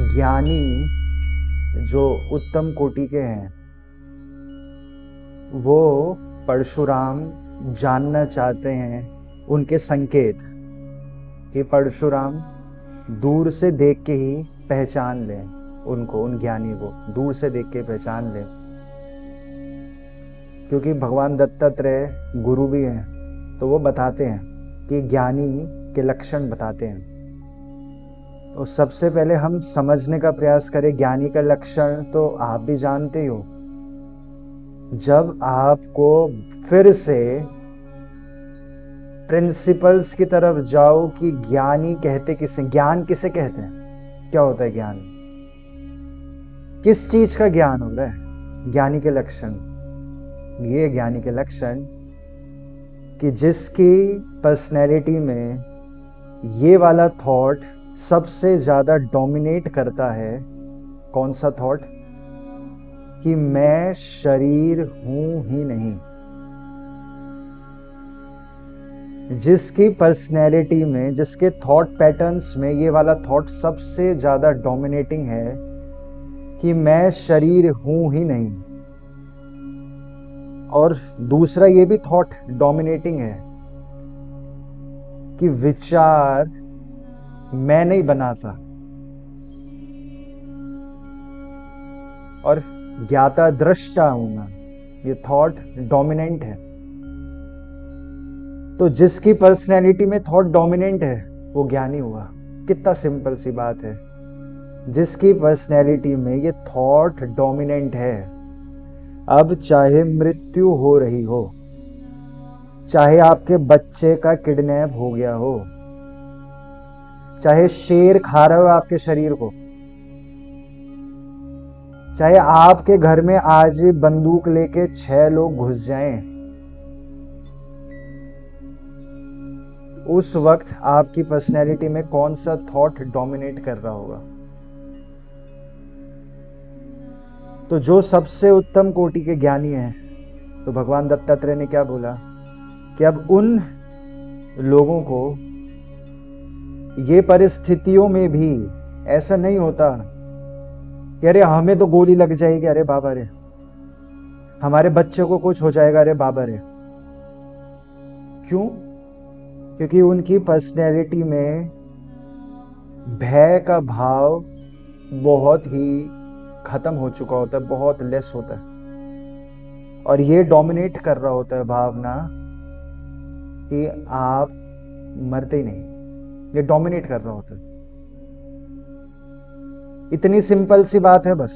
ज्ञानी जो उत्तम कोटि के हैं वो परशुराम जानना चाहते हैं उनके संकेत कि परशुराम दूर से देख के ही पहचान लें उनको, उन ज्ञानी को दूर से देख के पहचान लें, क्योंकि भगवान दत्तात्रेय गुरु भी हैं तो वो बताते हैं कि ज्ञानी के लक्षण बताते हैं। तो सबसे पहले हम समझने का प्रयास करें ज्ञानी का लक्षण। तो आप भी जानते हो, जब आपको फिर से प्रिंसिपल्स की तरफ जाओ कि ज्ञानी कहते किसे, ज्ञान किसे कहते हैं, क्या होता है ज्ञान, किस चीज का ज्ञान हो रहा है, ज्ञानी के लक्षण। ये ज्ञानी के लक्षण कि जिसकी पर्सनैलिटी में ये वाला थॉट सबसे ज्यादा डोमिनेट करता है। कौन सा थॉट? कि मैं शरीर हूं ही नहीं। जिसकी पर्सनैलिटी में, जिसके थॉट पैटर्न्स में ये वाला थॉट सबसे ज्यादा डोमिनेटिंग है कि मैं शरीर हूं ही नहीं, और दूसरा ये भी थॉट डोमिनेटिंग है कि विचार मैं नहीं बनाता, और ज्ञाता दृष्टा हूं मैं, ये थॉट डोमिनेंट है। तो जिसकी पर्सनैलिटी में थॉट डोमिनेंट है वो ज्ञानी हुआ। कितना सिंपल सी बात है। जिसकी पर्सनैलिटी में ये थॉट डोमिनेंट है, अब चाहे मृत्यु हो रही हो, चाहे आपके बच्चे का किडनैप हो गया हो, चाहे शेर खा रहा हो आपके शरीर को, चाहे आपके घर में आज बंदूक लेके 6 लोग घुस जाएं, उस वक्त आपकी पर्सनैलिटी में कौन सा थॉट डोमिनेट कर रहा होगा? तो जो सबसे उत्तम कोटि के ज्ञानी हैं, तो भगवान दत्तात्रेय ने क्या बोला कि अब उन लोगों को ये परिस्थितियों में भी ऐसा नहीं होता कि अरे हमें तो गोली लग जाएगी, अरे बाबा रे, हमारे बच्चे को कुछ हो जाएगा, अरे बाबा रे। क्यों? क्योंकि उनकी पर्सनैलिटी में भय का भाव बहुत ही खत्म हो चुका होता है, बहुत लेस होता है, और ये डोमिनेट कर रहा होता है भावना कि आप मरते ही नहीं, ये डोमिनेट कर रहा होता है। इतनी सिंपल सी बात है बस।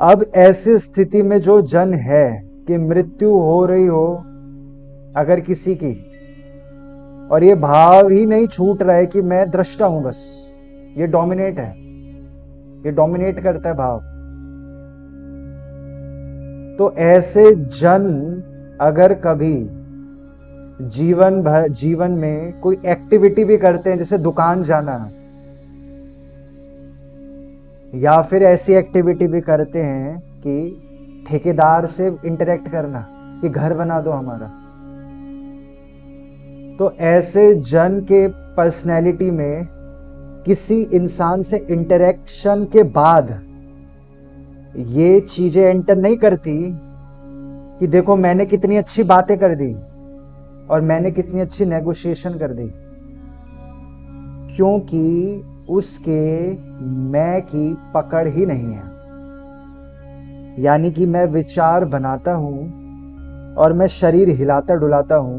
अब ऐसी स्थिति में जो जन है कि मृत्यु हो रही हो अगर किसी की, और ये भाव ही नहीं छूट रहा है कि मैं दृष्टा हूं, बस ये डोमिनेट है, ये डोमिनेट करता है भाव। तो ऐसे जन अगर कभी जीवन में कोई एक्टिविटी भी करते हैं, जैसे दुकान जाना, या फिर ऐसी एक्टिविटी भी करते हैं कि ठेकेदार से इंटरेक्ट करना कि घर बना दो हमारा, तो ऐसे जन के पर्सनैलिटी में किसी इंसान से इंटरेक्शन के बाद ये चीजें एंटर नहीं करती कि देखो मैंने कितनी अच्छी बातें कर दी और मैंने कितनी अच्छी नेगोशिएशन कर दी, क्योंकि उसके मैं की पकड़ ही नहीं है। यानी कि मैं विचार बनाता हूं और मैं शरीर हिलाता डुलाता हूं,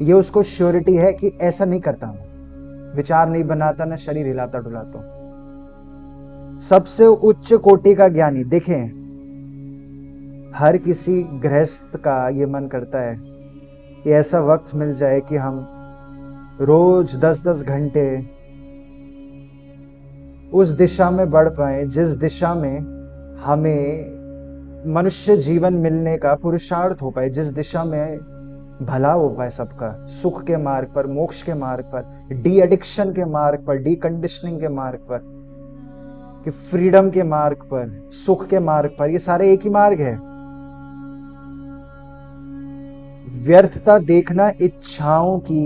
ये उसको श्योरिटी है कि ऐसा नहीं करता हूं, विचार नहीं बनाता, ना शरीर हिलाता डुलाता हूं। सबसे उच्च कोटि का ज्ञानी, देखें, हर किसी गृहस्थ का ये मन करता है कि ऐसा वक्त मिल जाए कि हम रोज 10-10 घंटे उस दिशा में बढ़ पाए जिस दिशा में हमें मनुष्य जीवन मिलने का पुरुषार्थ हो पाए, जिस दिशा में भला हो पाए सबका, सुख के मार्ग पर, मोक्ष के मार्ग पर, डी एडिक्शन के मार्ग पर, डी कंडीशनिंग के मार्ग पर, कि फ्रीडम के मार्ग पर, सुख के मार्ग पर। ये सारे एक ही मार्ग है। व्यर्थता देखना इच्छाओं की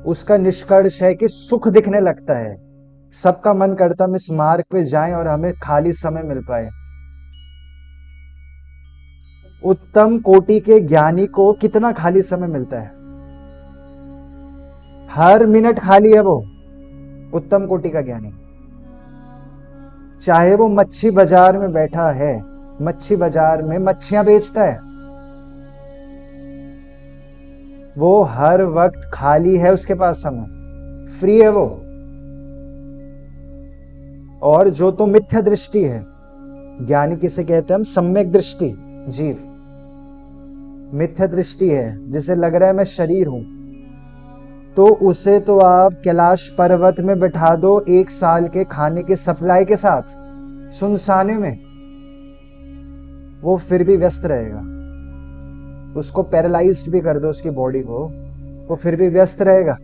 उसका निष्कर्ष है कि सुख दिखने लगता है। सबका मन करता हम इस मार्ग पे जाएं और हमें खाली समय मिल पाए। उत्तम कोटि के ज्ञानी को कितना खाली समय मिलता है? हर मिनट खाली है वो उत्तम कोटि का ज्ञानी। चाहे वो मच्छी बाजार में बैठा है, मच्छी बाजार में मच्छियां बेचता है, वो हर वक्त खाली है, उसके पास समय, फ्री है वो। और जो तो मिथ्या दृष्टि है, ज्ञानी किसे कहते हैं हम? सम्यक दृष्टि जीव। मिथ्या दृष्टि है, जिसे लग रहा है मैं शरीर हूं, तो उसे तो आप कैलाश पर्वत में बैठा दो 1 साल के खाने के सप्लाई के साथ, सुनसाने में, वो फिर भी व्यस्त रहेगा। उसको पैरालाइज्ड भी कर दो उसकी बॉडी को, वो फिर भी व्यस्त रहेगा।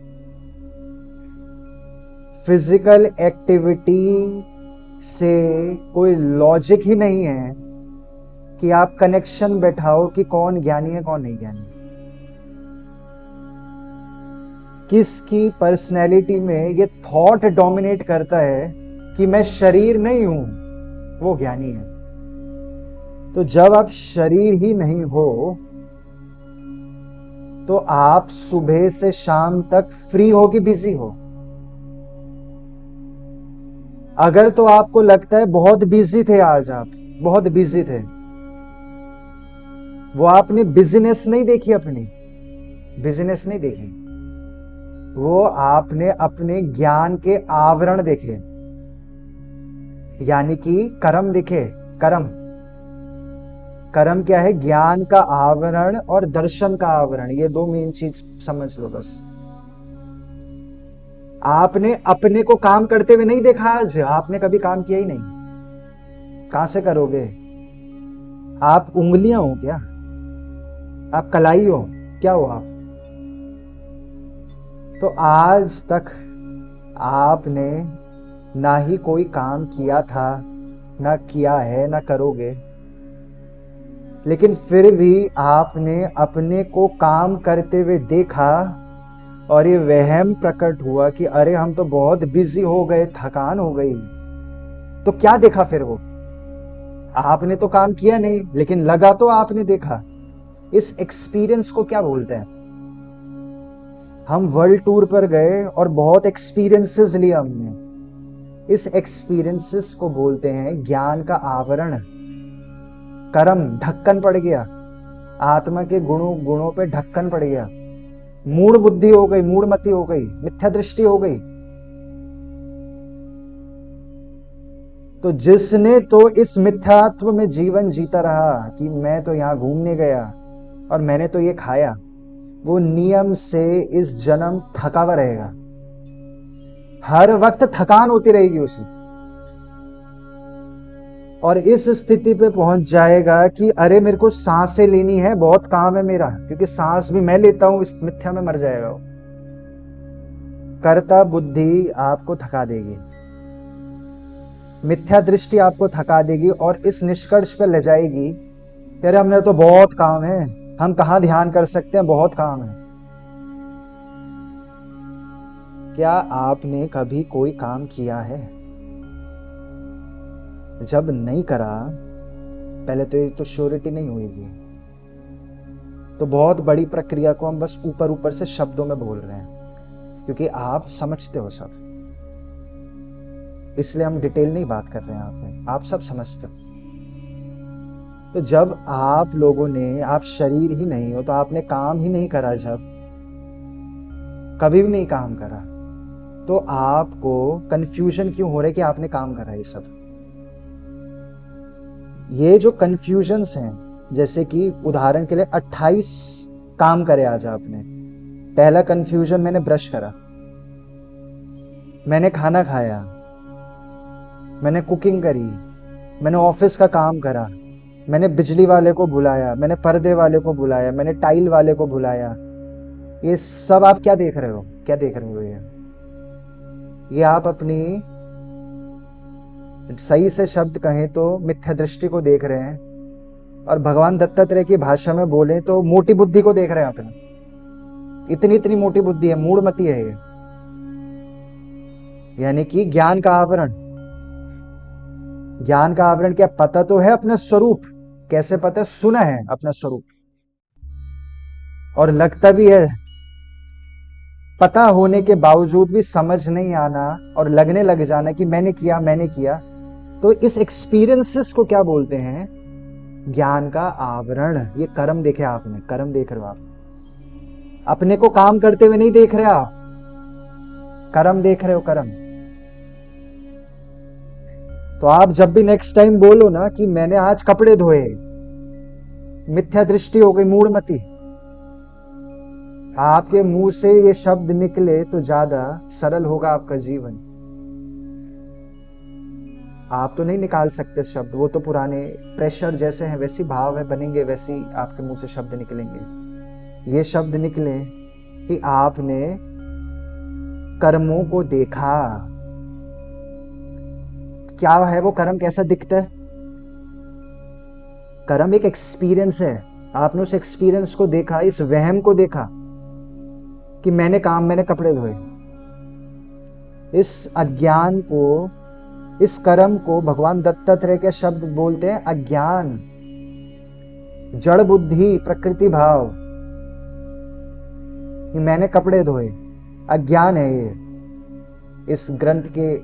फिजिकल एक्टिविटी से कोई लॉजिक ही नहीं है कि आप कनेक्शन बैठाओ कि कौन ज्ञानी है कौन नहीं ज्ञानी। किसकी पर्सनैलिटी में ये थॉट डोमिनेट करता है कि मैं शरीर नहीं हूं, वो ज्ञानी है। तो जब आप शरीर ही नहीं हो तो आप सुबह से शाम तक फ्री हो कि बिजी हो? अगर तो आपको लगता है बहुत बिजी थे आज, आप बहुत बिजी थे, वो आपने बिजनेस नहीं देखी, अपनी बिजनेस नहीं देखी, वो आपने अपने ज्ञान के आवरण देखे, यानी कि कर्म देखे। कर्म, कर्म क्या है? ज्ञान का आवरण और दर्शन का आवरण, ये 2 मेन चीज समझ लो बस। आपने अपने को काम करते हुए नहीं देखा आज, आपने कभी काम किया ही नहीं, कहां से करोगे? आप उंगलियां हो क्या? आप कलाई हो क्या हो आप? तो आज तक आपने ना ही कोई काम किया था, ना किया है, ना करोगे, लेकिन फिर भी आपने अपने को काम करते हुए देखा और ये वहम प्रकट हुआ कि अरे हम तो बहुत बिजी हो गए, थकान हो गई। तो क्या देखा फिर वो? आपने तो काम किया नहीं, लेकिन लगा तो आपने देखा। इस एक्सपीरियंस को क्या बोलते हैं? हम वर्ल्ड टूर पर गए और बहुत एक्सपीरियंसेस लिए हमने, इस एक्सपीरियंसेस को बोलते हैं ज्ञान का आवरण। कर्म, ढक्कन पड़ गया, आत्मा के गुणों पे ढक्कन पड़ गया, मूढ़ बुद्धि हो गई, मूढ़मति हो गई, मिथ्या दृष्टि हो गई। तो जिसने तो इस मिथ्यात्व में जीवन जीता रहा कि मैं तो यहां घूमने गया और मैंने तो ये खाया, वो नियम से इस जन्म थका हुआ रहेगा, हर वक्त थकान होती रहेगी उसे, और इस स्थिति पे पहुंच जाएगा कि अरे मेरे को सांसें लेनी है, बहुत काम है मेरा, क्योंकि सांस भी मैं लेता हूं, इस मिथ्या में मर जाएगा वो। कर्ता बुद्धि आपको थका देगी, मिथ्या दृष्टि आपको थका देगी और इस निष्कर्ष पर ले जाएगी कि अरे हमने तो बहुत काम है, हम कहां ध्यान कर सकते हैं, बहुत काम है। क्या आपने कभी कोई काम किया है? जब नहीं करा, पहले तो ये तो श्योरिटी नहीं हुई, तो बहुत बड़ी प्रक्रिया को हम बस ऊपर ऊपर से शब्दों में बोल रहे हैं, क्योंकि आप समझते हो सब, इसलिए हम डिटेल नहीं बात कर रहे हैं यहाँ पे, आप सब समझते हो। तो जब आप लोगों ने, आप शरीर ही नहीं हो, तो आपने काम ही नहीं करा, जब कभी भी नहीं काम करा, तो आपको कंफ्यूजन क्यों हो रहा है कि आपने काम करा? ये सब, ये जो कंफ्यूजन्स हैं, जैसे कि उदाहरण के लिए 28 काम करे आज आपने। पहला कंफ्यूजन, मैंने ब्रश करा, मैंने खाना खाया, मैंने कुकिंग करी, मैंने ऑफिस का काम करा, मैंने बिजली वाले को बुलाया, मैंने पर्दे वाले को बुलाया, मैंने टाइल वाले को बुलाया। ये सब आप क्या देख रहे हो? क्या देख रहे हो? ये आप अपनी, सही से शब्द कहें तो मिथ्या दृष्टि को देख रहे हैं, और भगवान दत्तात्रेय की भाषा में बोले तो मोटी बुद्धि को देख रहे हैं अपने। इतनी इतनी मोटी बुद्धि है, मूढ़मति है ये, यानी कि ज्ञान का आवरण। ज्ञान का आवरण क्या? पता तो है अपना स्वरूप। कैसे पता है? सुना है अपना स्वरूप, और लगता भी है। पता होने के बावजूद भी समझ नहीं आना और लगने लग जाना कि मैंने किया मैंने किया, तो इस एक्सपीरियंसेस को क्या बोलते हैं? ज्ञान का आवरण। ये कर्म देखे आपने, कर्म देख रहे हो आप, अपने को काम करते हुए नहीं देख रहे आप, कर्म देख रहे हो, कर्म। तो आप जब भी नेक्स्ट टाइम बोलो ना कि मैंने आज कपड़े धोए, मिथ्या दृष्टि हो गई, मूढ़मति, आपके मुंह से ये शब्द निकले तो ज्यादा सरल होगा आपका जीवन। आप तो नहीं निकाल सकते शब्द, वो तो पुराने प्रेशर जैसे हैं, वैसी भाव है बनेंगे, वैसी आपके मुंह से शब्द निकलेंगे। ये शब्द निकले कि आपने कर्मों को देखा। क्या है वो कर्म? कैसा दिखता है कर्म? एक एक्सपीरियंस है। आपने उस एक्सपीरियंस को देखा, इस वहम को देखा कि मैंने कपड़े धोए। इस अज्ञान को, इस कर्म को भगवान दत्तात्रेय के शब्द बोलते हैं अज्ञान, जड़ बुद्धि, प्रकृति भाव। कि मैंने कपड़े धोए, अज्ञान है ये। इस ग्रंथ के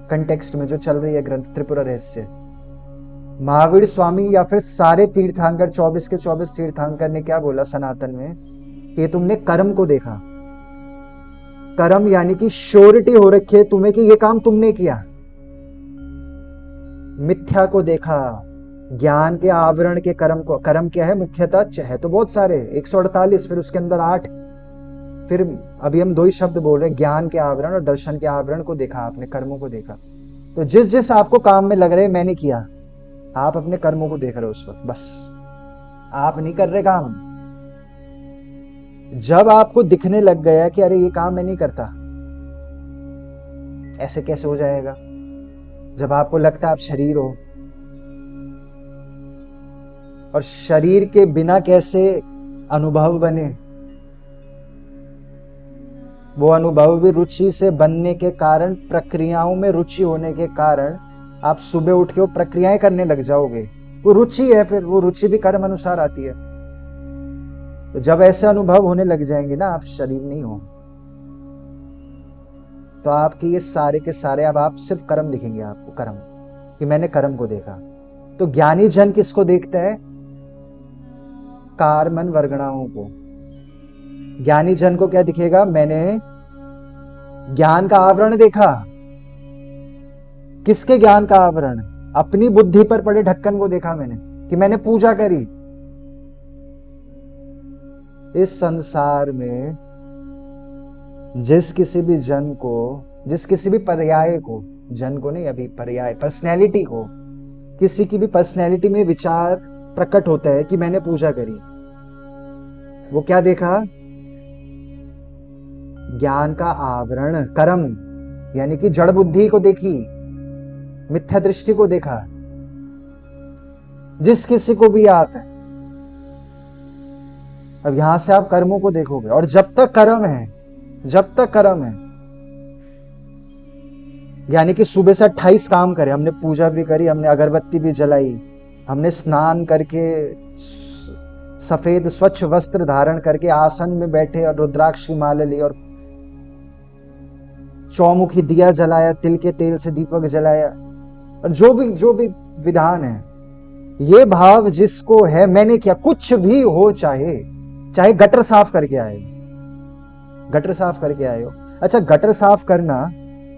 कंटेक्स्ट में जो चल रही है ग्रंथ त्रिपुरा रहस्य, महावीर स्वामी या फिर सारे तीर्थंकर, 24 के 24 तीर्थंकर ने क्या बोला सनातन में? कि तुमने कर्म को देखा। कर्म यानी कि श्योरिटी हो रखी है तुम्हें कि ये काम तुमने किया। मिथ्या को देखा, ज्ञान के आवरण के कर्म को। कर्म क्या है? मुख्यतः है तो बहुत सारे, 148, फिर उसके अंदर 8, फिर अभी हम 2 ही शब्द बोल रहे हैं, ज्ञान के आवरण और दर्शन के आवरण को देखा आपने, कर्मों को देखा। तो जिस जिस आपको काम में लग रहे मैंने किया, आप अपने कर्मों को देख रहे हो उस वक्त, बस आप नहीं कर रहे काम। जब आपको दिखने लग गया कि अरे ये काम मैं नहीं करता, ऐसे कैसे हो जाएगा? जब आपको लगता है आप शरीर हो, और शरीर के बिना कैसे अनुभव बने? वो अनुभव भी रुचि से बनने के कारण, प्रक्रियाओं में रुचि होने के कारण आप सुबह उठ के वो प्रक्रियाएं करने लग जाओगे। वो रुचि है, फिर वो रुचि भी कर्म अनुसार आती है। तो जब ऐसे अनुभव होने लग जाएंगे ना, आप शरीर नहीं हो, तो आपके ये सारे के सारे, अब आप सिर्फ कर्म दिखेंगे आपको, कर्म, कि मैंने कर्म को देखा। तो ज्ञानी जन किसको देखता है? कार्मन वर्गणाओं को। ज्ञानी जन को क्या दिखेगा? मैंने ज्ञान का आवरण देखा। किसके ज्ञान का आवरण? अपनी बुद्धि पर पड़े ढक्कन को देखा मैंने, कि मैंने पूजा करी। इस संसार में जिस किसी भी जन को, जिस किसी भी पर्याय को, जन को नहीं, अभी पर्याय, पर्सनैलिटी को, किसी की भी पर्सनैलिटी में विचार प्रकट होता है कि मैंने पूजा करी, वो क्या देखा? ज्ञान का आवरण, कर्म, यानी कि जड़ बुद्धि को देखी, मिथ्या दृष्टि को देखा। जिस किसी को भी आता है, अब यहां से आप कर्मों को देखोगे, और जब तक कर्म है, जब तक कर्म है, यानी कि सुबह से 28 काम करे, हमने पूजा भी करी, हमने अगरबत्ती भी जलाई, हमने स्नान करके सफेद स्वच्छ वस्त्र धारण करके आसन में बैठे और रुद्राक्ष की माला ली, और चौमुखी दिया जलाया, तिल के तेल से दीपक जलाया, और जो भी विधान है, ये भाव जिसको है मैंने किया, कुछ भी हो, चाहे गटर साफ करके आए, गटर साफ करके आए हो। अच्छा, गटर साफ करना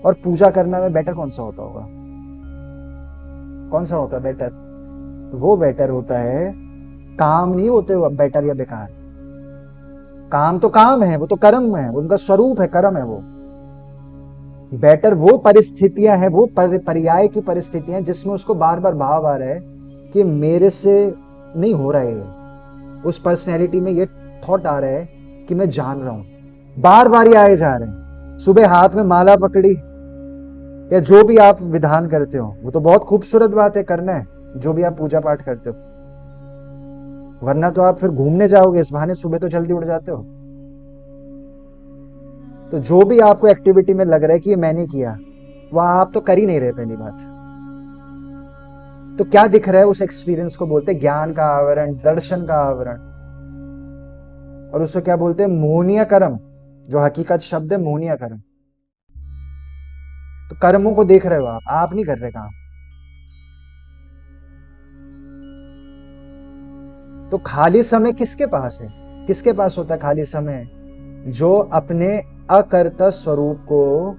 और पूजा करना में बेटर कौन सा होता होगा? कौन सा होता है बेटर? वो बेटर होता है, काम नहीं होते वो बेटर या बेकार। काम तो काम है, वो तो कर्म है, उनका स्वरूप है, कर्म है वो। बेटर वो परिस्थितियां हैं, वो पर्याय की परिस्थितियां जिसमें उसको बार बार भाव आ रहा है कि मेरे से नहीं हो रहा है। उस पर्सनैलिटी में ये थॉट आ रहा है कि मैं जान रहा हूं, बार बार ये आए जा रहे हैं। सुबह हाथ में माला पकड़ी, या जो भी आप विधान करते हो, वो तो बहुत खूबसूरत बात है, करना है जो भी आप पूजा पाठ करते हो, वरना तो आप फिर घूमने जाओगे, इस बहाने सुबह तो जल्दी उठ जाते हो। तो जो भी आपको एक्टिविटी में लग रहा है कि ये मैंने किया, वह आप तो कर ही नहीं रहे। पहली बात तो क्या दिख रहा है, उस एक्सपीरियंस को बोलते हैं ज्ञान का आवरण, दर्शन का आवरण, और उसको क्या बोलते हैं, मोहनीय कर्म, जो हकीकत शब्द है मोहनीय कर्म। तो कर्मों को देख रहे हो आप नहीं कर रहे काम। तो खाली समय किसके पास है, किसके पास होता है खाली समय? जो अपने अकर्ता स्वरूप को,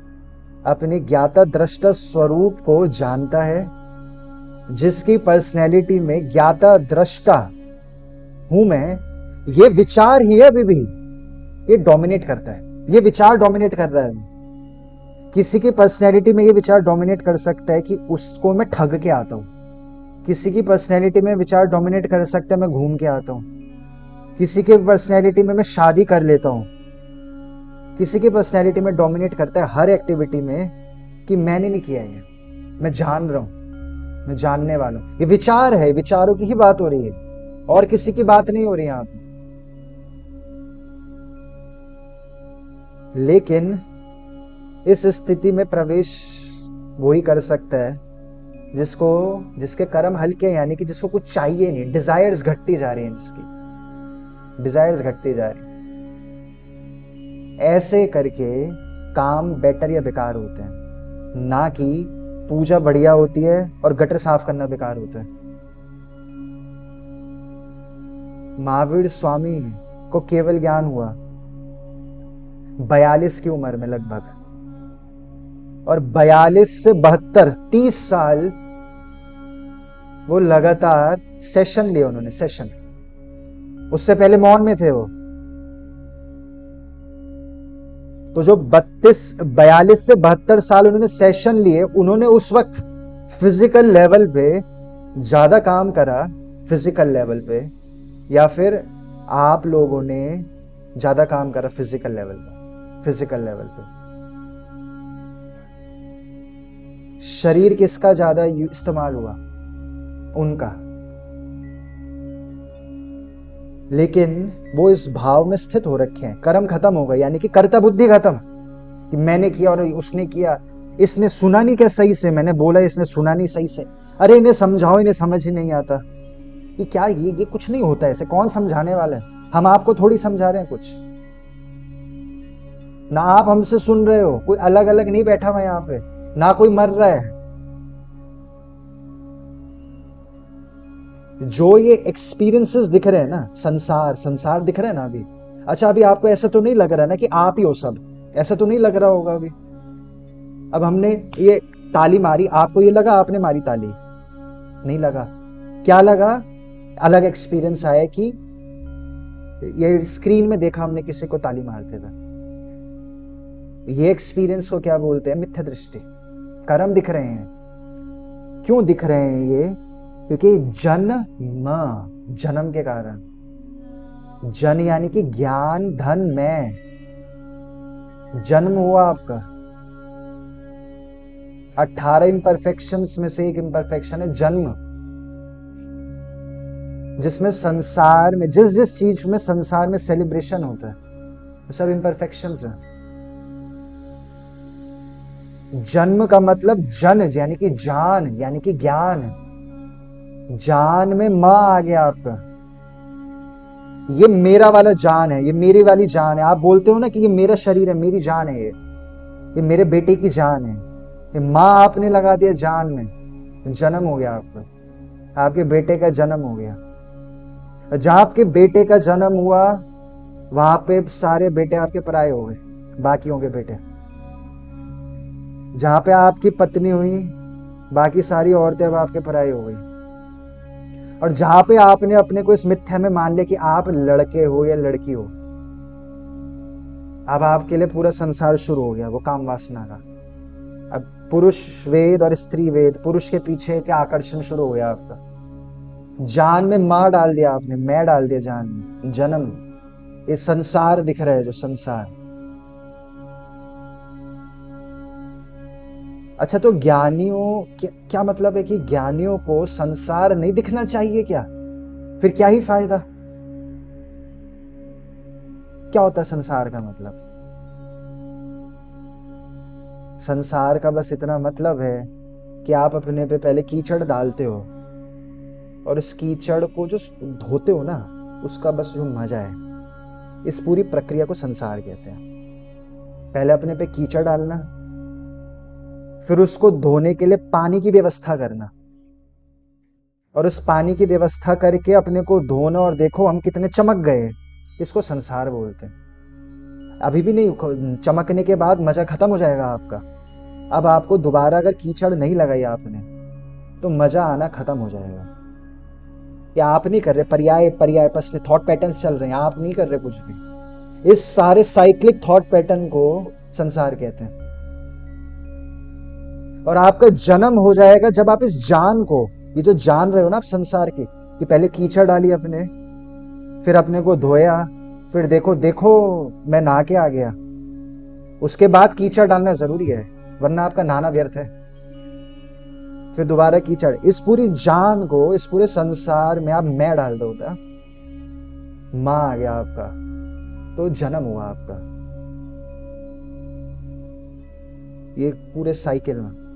अपने ज्ञाता दृष्टा स्वरूप को जानता है, जिसकी पर्सनैलिटी में ज्ञाता दृष्टा हूं मैं, ये विचार ही है अभी भी, ये डोमिनेट करता है, ये विचार डोमिनेट कर रहा है। किसी की पर्सनैलिटी में ये विचार डोमिनेट कर सकता है कि उसको मैं ठग के आता हूं। किसी की पर्सनैलिटी में विचार डोमिनेट कर सकता है मैं घूम के आता हूं। किसी की पर्सनैलिटी में मैं शादी कर लेता हूं। किसी की पर्सनैलिटी में डोमिनेट करता है हर एक्टिविटी में कि मैंने नहीं किया ये, मैं जान रहा हूं, मैं जानने वाला हूं। ये विचार है, विचारों की ही बात हो रही है, और किसी की बात नहीं हो रही यहां पे। लेकिन इस स्थिति में प्रवेश वही कर सकता है जिसके कर्म हल्के हैं, यानी कि जिसको कुछ चाहिए नहीं, डिजायर्स घटती जा रही हैं, जिसकी डिजायर्स घटती जा रही हैं। ऐसे करके काम बेटर या बेकार होते हैं, ना कि पूजा बढ़िया होती है और गटर साफ करना बेकार होता है। महावीर स्वामी को केवल ज्ञान हुआ 42 की उम्र में लगभग, और 42 से 72 30 साल वो लगातार सेशन लिए उन्होंने, सेशन। उससे पहले मौन में थे वो। तो जो 42 से 72 साल उन्होंने सेशन लिए, उन्होंने उस वक्त फिजिकल लेवल पे ज्यादा काम करा, फिजिकल लेवल पे, या फिर आप लोगों ने ज्यादा काम करा फिजिकल लेवल पे? फिजिकल लेवल पे शरीर किसका ज्यादा इस्तेमाल हुआ? उनका। लेकिन वो इस भाव में स्थित हो रखे हैं, कर्म खत्म हो गए, यानी कि कर्ता बुद्धि खत्म, कि मैंने किया और उसने किया, इसने सुना नहीं क्या सही से, मैंने बोला इसने सुना नहीं सही से, अरे इन्हें समझाओ, इन्हें समझ ही नहीं आता। ये क्या, ये कुछ नहीं होता ऐसे, कौन समझाने वाला है? हम आपको थोड़ी समझा रहे हैं कुछ, ना आप हमसे सुन रहे हो, कोई अलग अलग नहीं बैठा हुआ यहाँ पे, ना कोई मर रहा है। जो ये एक्सपीरियंसेस दिख रहे हैं ना, संसार दिख रहा है ना अभी। अच्छा, अभी आपको ऐसा तो नहीं लग रहा ना कि आप ही हो सब, ऐसा तो नहीं लग रहा होगा अभी। अब हमने ये ताली मारी, आपको ये लगा आपने मारी ताली? नहीं लगा। क्या लगा? अलग एक्सपीरियंस आया कि ये स्क्रीन में देखा हमने किसी को ताली मारते हुए। ये एक्सपीरियंस को क्या बोलते हैं? मिथ्या दृष्टि। कर्म दिख रहे हैं। क्यों दिख रहे हैं ये? क्योंकि जन्म के कारण, जन यानी कि ज्ञान, धन, मैं, जन्म हुआ आपका। 18 इम्परफेक्शंस में से एक इम्परफेक्शन है जन्म, जिसमें संसार में जिस चीज में संसार में सेलिब्रेशन होता है वो सब इम्परफेक्शंस है। जन्म का मतलब जन यानी कि जान, यानी कि ज्ञान। जान में मां आ गया आपका। ये मेरा वाला जान है, ये मेरी वाली जान है। आप बोलते हो ना कि ये मेरा शरीर है, मेरी जान है, ये मेरे बेटे की जान है। ये मां आपने लगा दिया जान में, जन्म हो गया आपका, आपके बेटे का जन्म हो गया। जहां आपके बेटे का जन्म हुआ वहां पे सारे बेटे आपके पराये हो गए, बाकियों के बेटे। जहां पे आपकी पत्नी हुई, बाकी सारी औरतें अब आपके पराये हो गई। और जहां पे आपने अपने को इस मिथ्या में मान लिया कि आप लड़के हो या लड़की हो, अब आपके लिए पूरा संसार शुरू हो गया, वो काम वासना का। अब पुरुष वेद और स्त्री वेद, पुरुष के पीछे क्या आकर्षण शुरू हो गया आपका। जान में मां डाल दिया आपने, मैं डाल दिया जान में, जन्म। ये संसार दिख रहा है, जो संसार। अच्छा, तो ज्ञानियों क्या मतलब है कि ज्ञानियों को संसार नहीं दिखना चाहिए क्या? फिर क्या ही फायदा? क्या होता है संसार का मतलब? संसार का बस इतना मतलब है कि आप अपने पे पहले कीचड़ डालते हो और उस कीचड़ को जो धोते हो ना, उसका बस जो मजा है, इस पूरी प्रक्रिया को संसार कहते हैं। पहले अपने पे कीचड़ डालना, फिर उसको धोने के लिए पानी की व्यवस्था करना, और उस पानी की व्यवस्था करके अपने को धोना, और देखो हम कितने चमक गए, इसको संसार बोलते हैं। अभी भी नहीं, चमकने के बाद मजा खत्म हो जाएगा आपका। अब आपको दोबारा अगर कीचड़ नहीं लगाई आपने, तो मजा आना खत्म हो जाएगा। या आप नहीं कर रहे, पर्याय पर्याय पसले थॉट पैटर्न्स चल रहे हैं, आप नहीं कर रहे कुछ भी। इस सारे साइक्लिक थॉट पैटर्न को संसार कहते हैं। और आपका जन्म हो जाएगा जब आप इस जान को, ये जो जान रहे हो ना आप संसार की, कि पहले कीचड़ डाली अपने, फिर अपने को धोया, फिर देखो देखो मैं नहा के आ गया, उसके बाद कीचड़ डालना जरूरी है, वरना आपका नहाना व्यर्थ है। फिर दोबारा कीचड़, इस पूरी जान को, इस पूरे संसार में आप मैं डाल दो, मां आ गया आपका, तो जन्म हुआ आपका, ये पूरे साइकिल में।